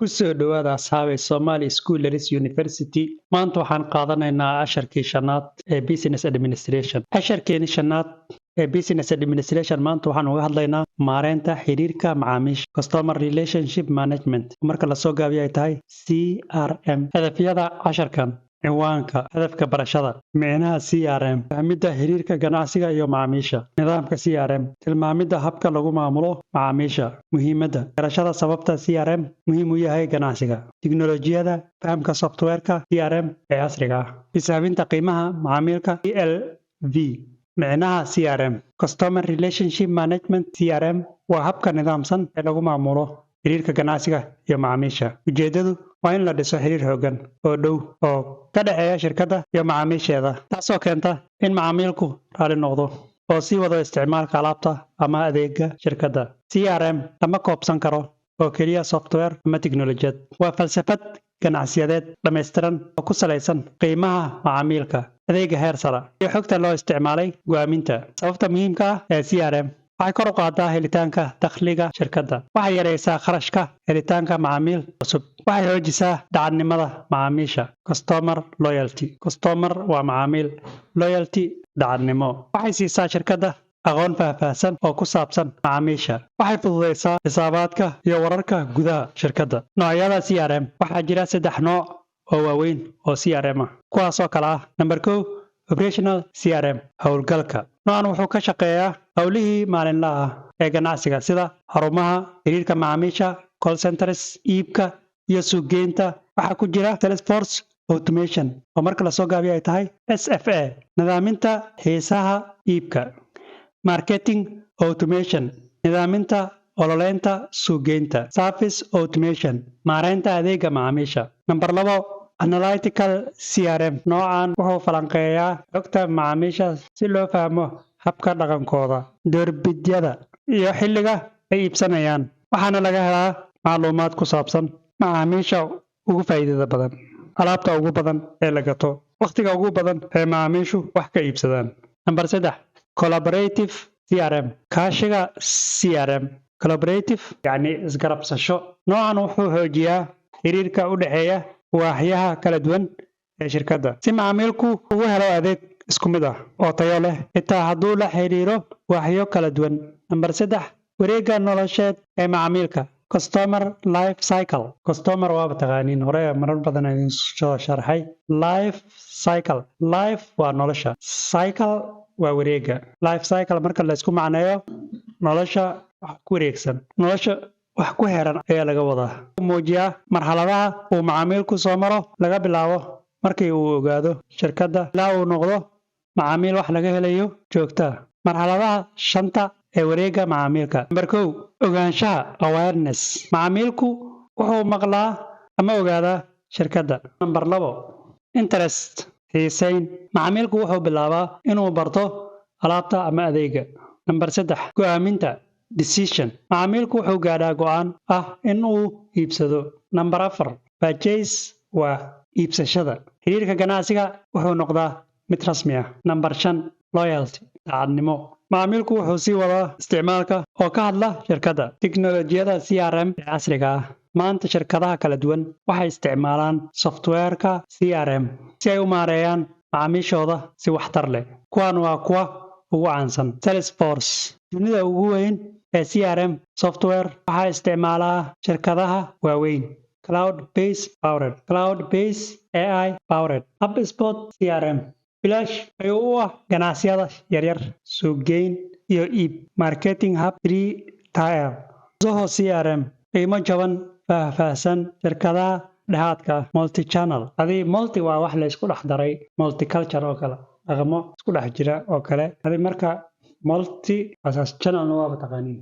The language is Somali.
Ku soo dhawaada asxaabay Somali Schoolers University. Maanta waxaan qaadanaynaa casharkii shanaad ee Business Administration. Casharkeeni shanaad ee Business Administration maanta waxaan uga hadlaynaa maareynta xiriirka macaamiisha, Customer Relationship Management. Marka la soo gaabiyo ay tahay CRM. Hadafyada casharkan ciwaanka hadafka barashada micnaha CRM fahmidda xiriirka ganacsiga iyo macaamiisha nidaamka CRM tilmaamidda habka lagu maamulo macaamiisha muhiimadda garashada sababta CRM muhiim u yahay ganacsiga tiknoolajiyada fahamka softwareka CRM ee casriga ah xisaabinta qiimaha macaamilka CLV micnaha CRM Customer Relationship Management CRM waa habka nidaamsan ee lagu maamulo xiriirka ganacsiga iyo macaamiisha ujeedadu waa in la dhiso xiriir hoggan oo dhow oo ka dhaxeeya shirkadda iyo macaamiisheeda taasoo keenta in macaamilku raali noqdo oo sii wado isticmaalka alaabta ama adeega shirkadda CRM lama koobsan karo oo keliya software ama tiknoolajiyad waa falsafad ganacsiyadeed dhammaystiran oo ku salaysan qiimaha macaamilka adeega heer sare iyo xogta loo isticmaalay go'aaminta sababta muhiimka ah ee CRM waxay kor u qaadaa helitaanka dakhliga shirkadda waxay yaraysaa kharashka helitaanka macaamiil cusub waxay xoojisaa daacadnimada macaamiisha customer loyalty customer waa macaamiil loyalty daacadnimo waxay siisaa shirkadda aqoon faahfaahsan oo ku saabsan macaamiisha waxay fududaysaa xisaabaadka iyo wararka gudaha shirkadda noocyada CRM waxaa jira 3 nooc oo waaweyn oo CRM ah kuwaasoo kala ah number 1 Operational CRM howlgalka noocan wuxuu ka shaqeeyaa howlihii maalinlaha ah ee ganacsiga sida xarumaha xiriirka macaamiisha call centers iibka iyo suuqgeynta waxaa ku jira Salesforce Automation oo marka la soo gaabiyo ay tahay SFA nidaaminta xiisaha iibka Marketing Automation nidaaminta ololeynta suuqgeynta Service Automation maareynta adeega macaamiisha number 2 Analytical CRM noocan wuxuu falanqeeyaa xogta macaamiisha si loo fahmo habka dhaqankooda doorbidyada iyo xilliga ay iibsanayaan waxaana laga helaa macluumaad ku saabsan macaamiisha ugu faa'iidada badan alaabta ugu badan ee la gato waqtiga ugu badan ee macaamiishu wax ka iibsadaan number 3 Collaborative CRM kaashiga CRM collaborative yani isgarabsasho noocan wuxuu xoojiyaa xiriirka u dhaxeeya waaxyaha kala duwan ee shirkadda si macaamilku ugu helo adeeg isku mid ah oo tayo leh xitaa hadduu la xiriiro waaxyo kala duwan number 3 wareegga nolosheed ee macaamilka customer life cycle customer waa taqaaniin hore marar badan ayaan soo sharxay life cycle life waa nolosha cycle waa wareegga life cycle marka la isku macneeyo nolosha wax ku wareegsan nolosha wax ku heeran ayaa laga wadaa muujiyaa marxaladaha uu macaamilku soo maro laga bilaabo markii uu ogaado shirkadda ilaa uu noqdo macaamiil wax laga helayo joogta marxaladaha 5 ee wareegga macaamilka number 1 ogaanshaha awareness macaamilku wuxuu maqlaa ama ogaadaa shirkadda number 2 interest xiisayn macaamilku wuxuu bilaabaa inuu barto alaabta ama adeega number 3 go'aaminta decision macaamilku wuxuu gaadhaa go'aan ah in uu iibsado number 4 purchase waa iibsashada xiriirka ganacsiga wuxuu noqdaa mid rasmi ah number 5 loyalty daacadnimo macaamilku wuxuu sii wadaa isticmaalka oo ka hadla shirkadda tiknoolajiyada CRM ee casriga ah maanta shirkadaha kala duwan waxay isticmaalaan softwareka CRM si ay u maareeyaan macaamiishooda si waxtar leh kuwan waa kuwa ugu caansan Salesforce dunida ugu weyn ee CRM software waxaa isticmaala shirkadaha waaweyn cloud based AI powered HubSpot CRM Flash ayuu u ah ganacsiyada yaryar suuqgeyn iyo iib marketing hub 3 tier Zoho CRM qiimo jaban faahfaahsan shirkadaha dhexaadka multi channel multi waa wax la isku dhex daray multicultural oo kale dhaqamo isku dhex jira oo kale marka multi asas channel waa taqaaniin